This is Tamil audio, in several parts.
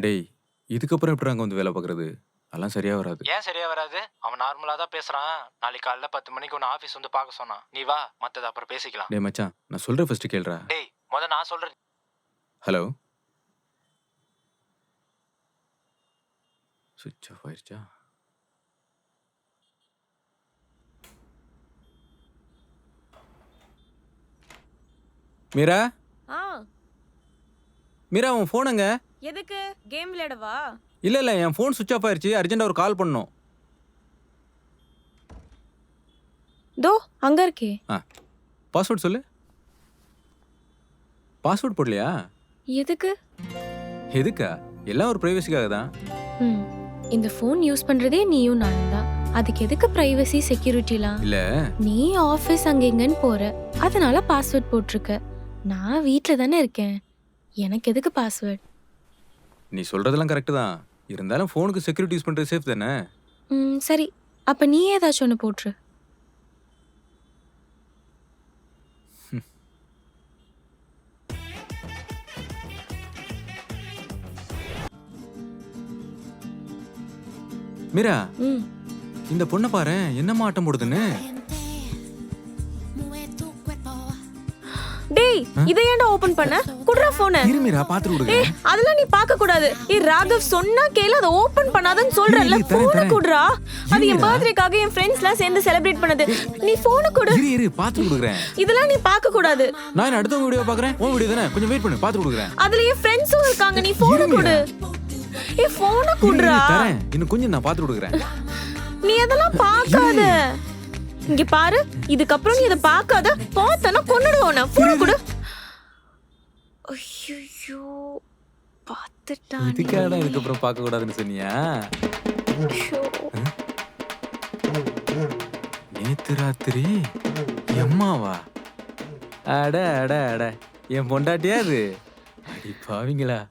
டேய், இதுக்கப்புறம் எப்படி அங்கே வந்து வேலை பார்க்குறது? அதெல்லாம் சரியா வராது. ஏன் சரியா வராது? அவன் நார்மலா தான் பேசுறான். நாளைக்கு காலைல 10 மணிக்கு உன்னை ஆஃபீஸ் வந்து பார்க்க சொன்னான். நீ வா, மத்தத அப்புறம் பேசிக்கலாம். டேய் மச்சான், நான் சொல்கிறேன் ஃபர்ஸ்ட் கேளுடா. டேய், நான் சொல்றேன். ஹலோ, சுவிட்ச் ஆஃப் ஆயிடுச்சா? மீரா, ஆ மீரா உன் ஃபோனுங்க? எதுக்கு? கேம் விளையாடவா? இல்லை என் ஃபோன் சுவிட்ச் ஆஃப் ஆயிடுச்சு. அர்ஜென்ட்டாக ஒரு கால் பண்ணணும். தோ அங்க இருக்கே. பாஸ்வேர்ட் சொல்லு. பாஸ்வேர்ட் போடலையா? எதுக்கு? எதுக்கா? எல்லாம் ஒரு ப்ரைவசிக்காக தான். இந்த ஃபோன் யூஸ் பண்றதே நீயும் நானும் தான். அதுக்கு எதுக்கு பிரைவசி செக்யூரிட்டிலாம்? இல்லை, நீ ஆஃபீஸ் அங்க இங்கன்னு போற, அதனால பாஸ்வேர்ட் போட்டிருக்க. நான் வீட்டில் தானே இருக்கேன், எனக்கு எதுக்கு பாஸ்வேர்ட்? நீ சொல்கிறதெல்லாம் கரெக்டு தான். இருந்தாலும் ஃபோனுக்கு செக்யூரிட்டி யூஸ் பண்ணுறது சேஃப் தானே? சரி, அப்ப நீ ஏதாச்சும் ஒன்று போட்டுரு. மீரா, இந்த பொண்ணை பாரு என்னம்மா ஆட்டம் போடுதுன்னு. டேய், இதை ஏன்டா ஓபன் பண்ண? குடுறா போனை. இரு மீரா, பாத்துட்டு விடுங்க. டேய், அதெல்லாம் நீ பார்க்க கூடாது. ராகவ் சொன்னா கேளு, அதை ஓபன் பண்ணாதன்னு சொல்றேன்ல. போனை குடுறா. அது என் பர்த்டேக்காக என் ஃப்ரெண்ட்ஸ்லாம் சேர்ந்து செலிப்ரேட் பண்ணது. நீ போனை குடு. இரு பாத்து கொடுக்குறேன். இதெல்லாம் நீ பார்க்க கூடாது. நான் அடுத்த வீடியோ பாக்குறேன். உன் வீடியோ தானே, கொஞ்சம் வெயிட் பண்ணு, பாத்து கொடுக்குறேன். அதுல என் ஃப்ரெண்ட்ஸும் இருக்காங்க. நீ போனை குடு. போனை குடுறா. தரேன், இன்னும் கொஞ்சம் நான் பாத்து கொடுக்குறேன். நீ அதெல்லாம் பார்க்காத. இங்க பாரு, இதுக்கப்புறம் நீ இதை பார்க்காத. பார்த்தனா கொன்னுடுவோம். போனை குடு. ஐயோ, பார்த்துட்டான். இதுக்காக இதுக்கப்புறம் பார்க்க கூடாதுன்னு சொன்னியா? நேத்து ராத்திரி எம்மாவா? அட அட அட, என் பொண்டாட்டியா அது? அடி பாவிங்களா,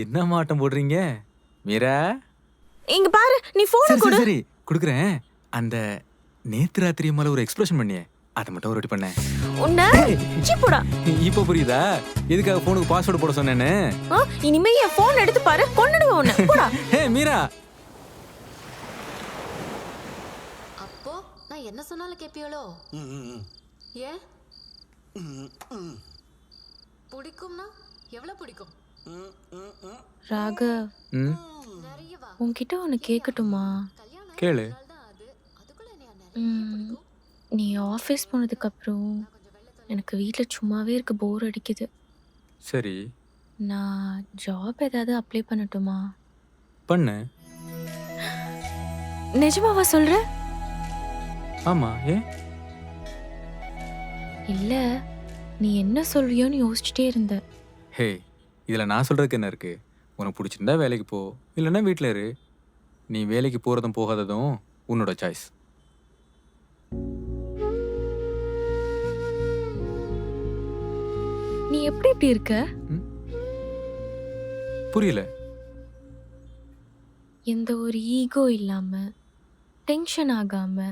என்ன மாட்டம் போடுறீங்க? மீரா, இங்க பாரு, நீ போனை குடு. சரி குடுக்குறேன். அந்த நேத்து ராத்திரி மேல ஒரு எக்ஸ்பிரஷன் பண்ணியே, அதை மட்டும் ஒரு வாட்டி பண்ணேன். உன்னை போடா. இப்ப புரியுதா எதுக்காக போனுக்கு பாஸ்வேர்டு போட சொன்னேன்னு? இனிமே என் போன் எடுத்து பாரு, கொன்னுடுவேன் உன்னை. போடா. ஹே மீரா, அப்போ நான் என்ன சொன்னாலும் கேப்பியளோ? ஏ பிடிக்கும்னா எவ்வளவு பிடிக்கும்? ராகவ், உன்கிட்ட ஒன்னு கேட்கட்டுமா? கேளு. நீ ஆஃபீஸ் போனதுக்கு அப்புறம் எனக்கு வீட்டில் சும்மாவே இருக்க, போர் அடிக்குது. சரி, நான் ஜாப் ஏதாவது அப்ளை பண்ணட்டுமா? பண்ணு. நிஜமாவா சொல்ற? ஆமா, ஏன்? இல்ல, நீ என்ன சொல்வியோன்னு யோசிச்சுட்டே இருந்த. ஹே, இதுல நான் சொல்றதுக்கு என்ன இருக்கு? உனக்கு பிடிச்சிருந்தா வேலைக்கு போ, இல்லைன்னா வீட்டில் இரு. நீ வேலைக்கு போறதும் போகாததும் உன்னோட சாய்ஸ். நீ எப்படி இப்படி இருக்க? புரியல. எந்த ஒரு ஈகோ இல்லாம, டென்ஷன் ஆகாம,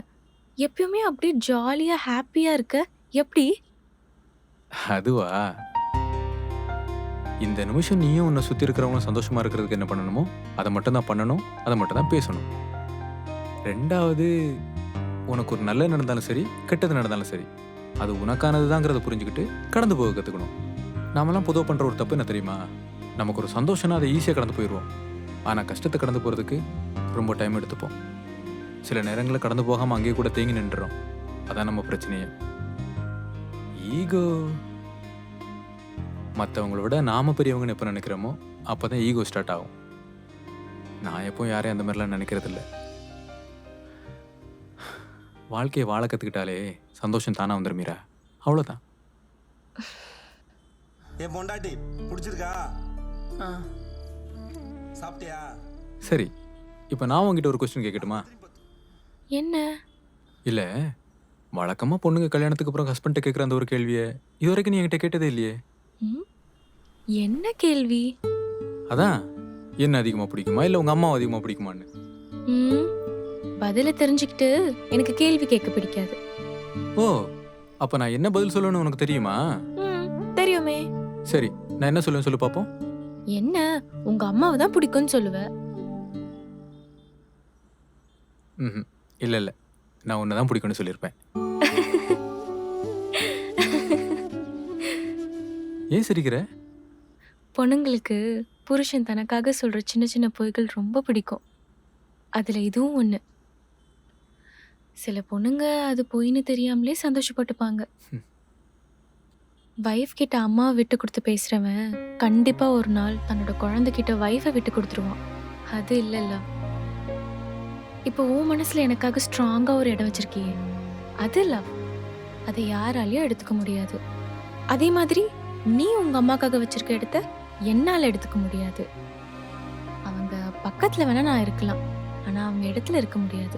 எப்பயுமே அப்படியே ஜாலியா ஹாப்பியா இருக்க. எப்படி? அதுவா, இந்த நிமிஷம் நீயும் உன்னை சுத்தி இருக்கிறவங்க சந்தோஷமா இருக்கிறதுக்கு என்ன பண்ணணுமோ அதை மட்டும் தான் பண்ணணும், அதை மட்டும் தான் பேசணும். ரெண்டாவது, உனக்கு ஒரு நல்லது நடந்தாலும் சரி, கெட்டது நடந்தாலும் சரி, அது உனக்கானதுதாங்கிறத புரிஞ்சுக்கிட்டு கடந்து போக கற்றுக்கணும். நாமெல்லாம் பொதுவாக பண்ணுற ஒரு தப்பு என்ன தெரியுமா? நமக்கு ஒரு சந்தோஷம்னா அதை ஈஸியாக கடந்து போயிடுவோம். ஆனால் கஷ்டத்தை கடந்து போகிறதுக்கு ரொம்ப டைம் எடுத்துப்போம். சில நேரங்களில் கடந்து போகாமல் அங்கேயே கூட தேங்கி நின்றுறோம். அதான் நம்ம பிரச்சனையே. ஈகோ மற்றவங்கள விட நாம பெரியவங்கன்னு எப்போ நினைக்கிறோமோ அப்போ தான் ஈகோ ஸ்டார்ட் ஆகும். நான் எப்போ யாரையும் அந்த மாதிரிலாம் நினைக்கிறதில்ல. வாழ்க்கையை வாழ கற்றுக்கிட்டாலே சந்தோஷம் தானா வந்துடும் மீரா. அவ்வளோதான். என் பொண்டாட்டி பிடிச்சிருக்கா? சாப்பிட்டியா? சரி, இப்போ நான் உங்ககிட்ட ஒரு கொஸ்டின் கேட்கட்டுமா? என்ன? இல்லை, வழக்கமாக பொண்ணுங்க கல்யாணத்துக்கு அப்புறம் ஹஸ்பண்ட்டை கேட்குற அந்த ஒரு கேள்வியை இது வரைக்கும் நீ என்கிட்ட கேட்டதே இல்லையே. ம்? என்ன கேள்வி? அதான், என்ன அதிகமாக பிடிக்குமா இல்லை உங்கள் அம்மாவை அதிகமாக பிடிக்குமான்னு. ம், பதில தெரிஞ்சுக்கிட்டு எனக்கு கேள்வி கேட்க பிடிக்காது. ஓ, அப்போ நான் என்ன பதில் சொல்லணும்னு உனக்கு தெரியுமா? ம், தெரியுமே. சரி, நான் என்ன சொல்லுவேன் சொல்லு பார்ப்போம். என்ன, உங்க அம்மாவை தான் பிடிக்கும்னு சொல்லுவ. ம், இல்லை இல்லை, நான் உன்னை தான் பிடிக்கும்னு சொல்லியிருப்பேன். ஏன் சிரிக்கிற? பொண்ணுங்களுக்கு புருஷன் தனக்காக சொல்ற சின்ன சின்ன பொய்கள் ரொம்ப பிடிக்கும். அதுல இதுவும் ஒண்ணு. சில பொண்ணுங்க அது பொய்ன்னு தெரியாமலே சந்தோஷப்பட்டுப்பாங்க. வைஃப் கிட்ட அம்மாவை விட்டு கொடுத்து பேசுறவன் கண்டிப்பா ஒரு நாள் தன்னோட குழந்தைகிட்ட வைஃபை விட்டு கொடுத்துருவான். அது இல்லல்ல. இப்போ உன் மனசுல எனக்காக ஸ்ட்ராங்கா ஒரு இடம் வச்சிருக்கியே, அது லவ். அதை யாராலையும் எடுத்துக்க முடியாது. அதே மாதிரி நீ உங்க அம்மாக்காக வச்சிருக்க இடத்த என்னால எடுத்துக்க முடியாது. அவங்க பக்கத்துல வேணா நான் இருக்கலாம், ஆனா அவங்க இடத்துல இருக்க முடியாது.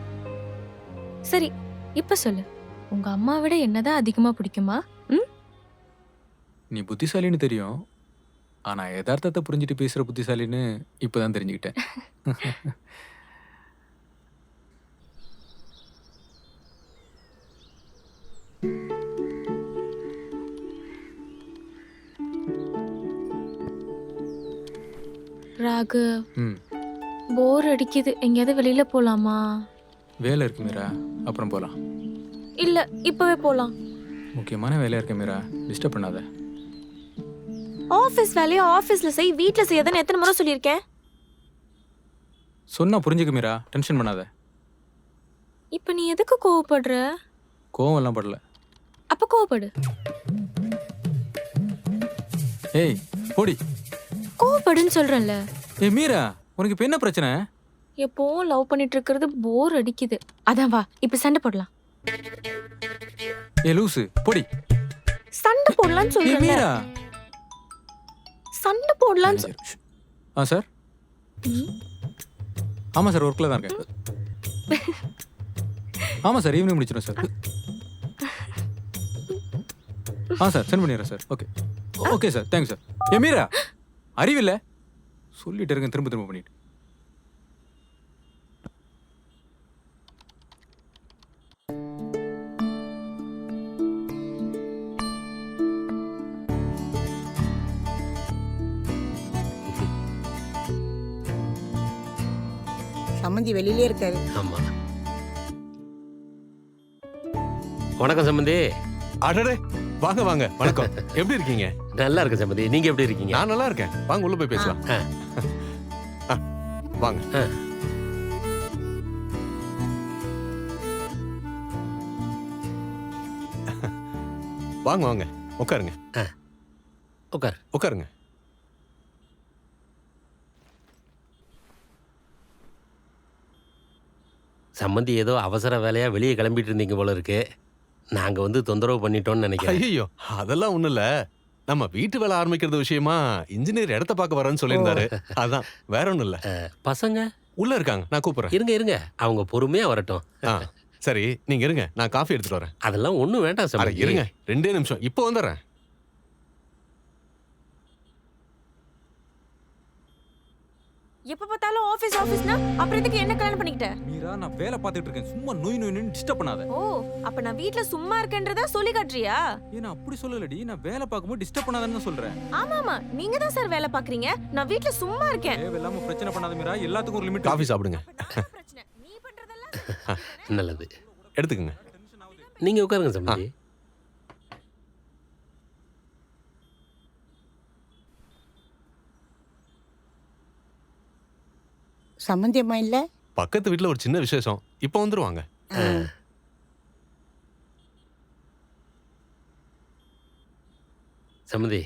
சரி, இப்ப சொல்லு, உங்க அம்மா விட என்னதான் அதிகமா பிடிக்குமா? ம்? நீ புத்திசாலின்னு தெரியும், ஆனால் யதார்த்தத்தை புரிஞ்சுட்டு பேசுகிற புத்திசாலின்னு இப்போ தான் தெரிஞ்சுக்கிட்டேன். ராகு, ம், போர் அடிக்குது. எங்கேயாவது வெளியில போலாமா? வேலை இருக்கு மீரா, அப்புறம் போகலாம். இல்ல, இப்பவே போலாம். முக்கியமான வேலையாக இருக்கு மீரா, டிஸ்டர்ப் பண்ணாத. ஆபீஸ் வேலையை ஆபீஸ்ல செய், வீட்ல செய்யாதன்னு எத்தனை முறை சொல்லியிருக்கேன். சொன்னா புரிஞ்சுக்க மீரா, டென்ஷன் பண்ணாத. இப்ப நீ எதுக்கு கோவப்படுற? கோவம் எல்லாம் படல. அப்ப கோவப்படு. ஏய் போடி. கோவப்படுன்னு சொல்றேன்ல. ஏய் மீரா, உனக்கு இப்போ என்ன பிரச்சனை? எப்பவும் லவ் பண்ணிட்டு இருக்கிறது போர் அடிக்குது. அதான் வா, இப்ப சண்டை போடலாம். ஏ லூசு, போடி. சண்டை போடலாம்னு ஏய் சொல்றேன். மீரா. சண்டை போடலாம்னு ஆ சார். ஆமாம் சார், ஒர்க்கில் தான் இருக்கேன். ஆமாம் சார், ஈவினிங் முடிச்சிடும் சார். ஆ சார், சென்ட் பண்ணிடுறேன் sir. Okay okay sir, thanks sir. ஏ மீரா, அறிவில்லை சொல்லிட்டு இருக்கேன், திரும்ப திரும்ப பண்ணிட்டு. சம்மந்தி வெளியிலே இருக்காரு. ஆமா. வணக்கம் சம்பந்தி. அடடே, வாங்க வாங்க, வணக்கம். எப்படி இருக்கீங்க? நல்லா இருக்கு சம்பந்தி, நீங்க எப்படி இருக்கீங்க? நான் நல்லா இருக்கேன். வாங்க உள்ள போய் பேசலாம். வாங்க. வாங்க வாங்க, உட்காருங்க. உட்கார். உட்காருங்க. சம்பந்தி ஏதோ அவசர வேலையா வெளியே கிளம்பிட்டு இருந்தீங்க போல இருக்கு. நாங்க வந்து தொந்தரவு பண்ணிட்டோம்னு நினைக்கிறேன். ஐயோ, அதெல்லாம் ஒண்ணும் இல்ல. நம்ம வீட்டு வேலை ஆரம்பிக்கிறது விஷயமா இன்ஜினியர் இடத்த பார்க்க வரேன்னு சொல்லியிருந்தாரு. அதான், வேற ஒண்ணும் இல்ல. பசங்க உள்ள இருக்காங்க, நான் கூப்பிடுறேன். இருங்க இருங்க, அவங்க பொறுமையா வரட்டும். சரி, நீங்க இருங்க, நான் காஃபி எடுத்துட்டு வரேன். அதெல்லாம் ஒண்ணும் வேண்டாம் அட சம்பந்தி. இருங்க, 2 நிமிஷம், இப்போ வந்துடுறேன். எப்ப பார்த்தாலும் ஆபீஸ் ஆபீஸ்னா அப்புறம் எதுக்கு என்ன கல்யாணம் பண்ணிக்கிட்ட? மீரா, நான் வேலை பார்த்துட்டு இருக்கேன், சும்மா நோய் நோய்னு டிஸ்டர்ப் பண்ணாத. ஓ, அப்ப நான் வீட்ல சும்மா இருக்கேன்றதா சொல்லி காட்டுறியா? ஏன் நான் அப்படி சொல்லலடி, நான் வேலை பார்க்கும்போது டிஸ்டர்ப் பண்ணாதன்னு சொல்றேன். ஆமா ஆமா, நீங்க தான் சார் வேலை பாக்குறீங்க, நான் வீட்ல சும்மா இருக்கேன். தேவையில்லாம பிரச்சனை பண்ணாத மீரா, எல்லாத்துக்கும் ஒரு லிமிட். காஃபி சாப்பிடுங்க. பிரச்சனை நீ பண்றதெல்லாம் நல்லது. எடுத்துக்கங்க. நீங்க உட்காருங்க சம்பந்தி. சம்மந்தி அம்மா இல்ல? பக்கத்து வீட்டுல ஒரு சின்ன விசேஷம், இப்போ வந்துருவாங்க. சம்மந்தி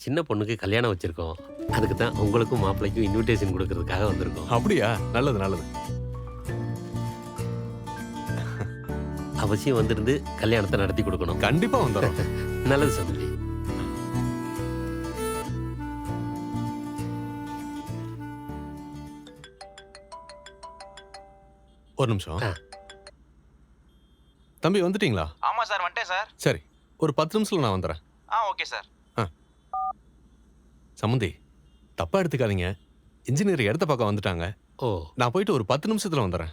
சின்ன பொண்ணுக்கு கல்யாணம் வச்சிருக்கோம். அதுக்கு தான் உங்களுக்கும் மாப்பிள்ளைக்கும் இன்விடேஷன் கொடுக்கறதுக்காக வந்திருக்கோம். அப்படியா? நல்லது நல்லது. அவசியம் வந்திருந்து கல்யாணத்தை நடத்தி கொடுக்கணும். கண்டிப்பா வந்துடும். நல்லது சம்மந்தி. ஒரு நிமிஷம். ஆ. தம்பி வந்துட்டீங்களா? ஆமா சார், வந்துட்டேன் சார். சரி, ஒரு 10 நிமிஷத்துல நான் வந்துடுறேன். Okay sir. சம்மந்தி, தப்பா எடுத்துக்காதீங்க. இன்ஜினியர் இடத்த பார்க்க வந்துட்டாங்க. ஓ நான் போயிட்டு ஒரு 10 நிமிஷத்துல வந்துடுறேன்.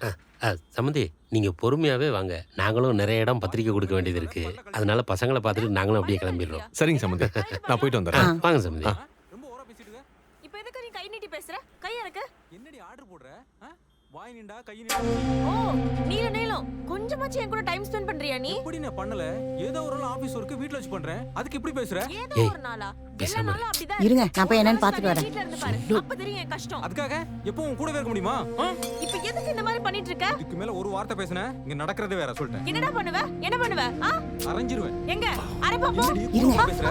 சம்மந்தி நீங்க பொறுமையாவே வாங்க. நாங்களும் நிறைய இடம் பத்திரிக்கை கொடுக்க வேண்டியது இருக்கு. அதனால பசங்களை பார்த்துட்டு நாங்களும் அப்படியே கிளம்பிடுறோம். சரிங்க சம்மந்தி, நான் போயிட்டு வந்துடுறேன். வாங்க சம்மந்தி. ரொம்ப ஓவரா பேசிட்டு இருக்க. இப்போ எதுக்கு நீ கை நீட்டி பேசுற? கை எனக்கு. என்னடி ஆர்டர் போடுற? வாய் நிண்டா கை நிண்டா. ஓ நீலம் கொஞ்சமாச்சு என் கூட டைம் ஸ்பெண்ட் பண்றியா நீ? எப்படி நான் பண்ணல? ஏதோ ஒரு நாள் ஆபீஸ் ஒர்க் வீட்ல வச்சு பண்றேன். அதுக்கு இப்படி பேசுற? ஏதோ ஏய், ஒரு நாளா? பேசாம எல்லா இரு. நாளும் அப்படிதான். இருங்க, நான் போய் என்னன்னு பார்த்துட்டு வரேன். வீட்ல இருந்து பாரு. அப்ப தெரியும் என் கஷ்டம். அதுக்காக எப்பவும் கூடவே இருக்க முடியுமா? இப்போ எதுக்கு இந்த மாதிரி பண்ணிட்டு இருக்க? இதுக்கு மேல ஒரு வார்த்தை பேசுன இங்க நடக்கிறதே வேற. சொல்லிட்டேன். என்னடா பண்ணுவ? என்ன பண்ணுவ? அரைஞ்சிருவேன். எங்க? அரை பாப்போம். என்னடி கூடவா பேசுற?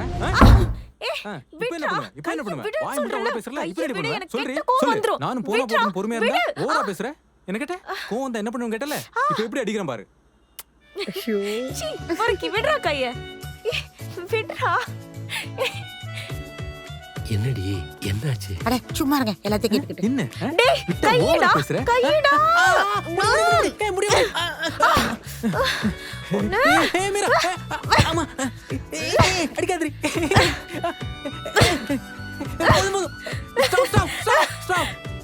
இப்போ என்ன பண்ணுவ? இப்போ என்ன பண்ணுவ? வாய் மட்டும் அவ்வளவு பேசுறல. இப்போ என்ன பண்ணுவ? சொல்றீ? சொல்லு. நானும் போனா போட்டு பொறுமையா இருந்தா ஓவரா பேசுற. என்ன கேட்ட? கோவம் வந்தா என்ன பண்ணுவேன் கேட்டல? இப்போ எப்படி அடிக்கிறேன் பாரு. சீ, பொறுக்கி விடுறா கைய. விடுறா. என்னடி என்னாச்சு? அட சும்மா இருங்க, எல்லாத்தையும் கேட்டுக்கிட்டு. என்ன? டேய், விட்டா கையிடா. ஓவரா பேசுற? கையிடா. ஏய் மீரா. ஆமா. அடிக்காதீ.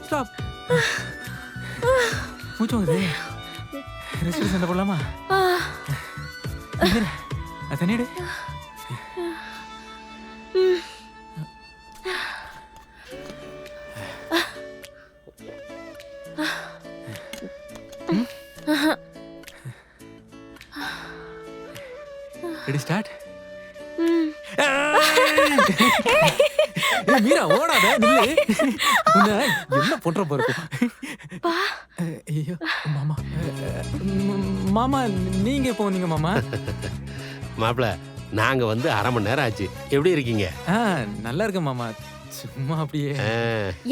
ஸ்டாப். மூச்சு வாங்குது. ரெஸ்ட் சண்டை போடலாமா? தண்ணிடு. Ready start. மீரா ஓடாத, நில்லு. என்ன பண்ற பாரு. ஐயோ மாமா. மாமா நீங்க எப்போ வந்தீங்க மாமா? மாப்பிள்ள நாங்க வந்து அரை மணி நேரம் ஆச்சு. எப்படி இருக்கீங்க? நல்லா இருக்கேன் மாமா. சும்மா அப்படியே.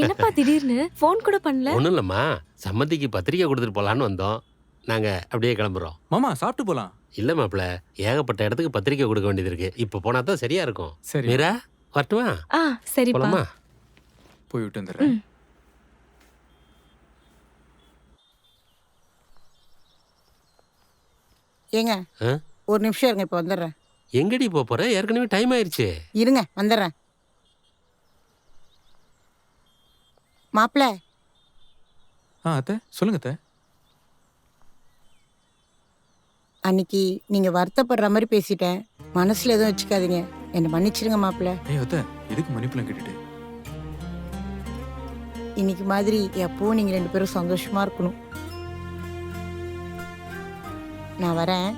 என்னப்பா திடீர்னு ஃபோன் கூட பண்ணல? ஒண்ணும் இல்லம்மா, சம்மந்திக்கு பத்திரிக்கை கொடுத்துட்டு போலான்னு வந்தோம். நாங்க அப்படியே கிளம்புறோம். மாமா சாப்பிட்டு போலாம். இல்ல மாப்பிள்ள, ஏகப்பட்ட இடத்துக்கு பத்திரிக்கை கொடுக்க வேண்டியது இருக்கு. இப்ப போனா தான் சரியா இருக்கும். சரி. மீரா வரட்டுமா? சரிப்பா. போலாமா? போய் விட்டு வந்துடுறேன். ஏங்க, ஒரு நிமிஷம் இருங்க, இப்போ வந்துடுறேன். எங்கடி போற? ஏற்கனவே டைம் ஆயிருச்சு. இருங்க, வந்துடுறேன். மாப்பிள்ள, அத்தை சொல்லுங்க அத்தை. அன்னைக்கு நீங்க வருத்தப்படுற மாதிரி பேசிட்டேன். மனசுல எதுவும் வச்சுக்காதீங்க, என்னை மன்னிச்சிருங்க மாப்பிள்ள. ஏய் அத்தை, எதுக்கு மன்னிப்புலாம் கேட்டுட்டு? இன்னைக்கு மாதிரி எப்பவும் நீங்க 2 பேரும் சந்தோஷமா இருக்கணும். நான் வரேன்.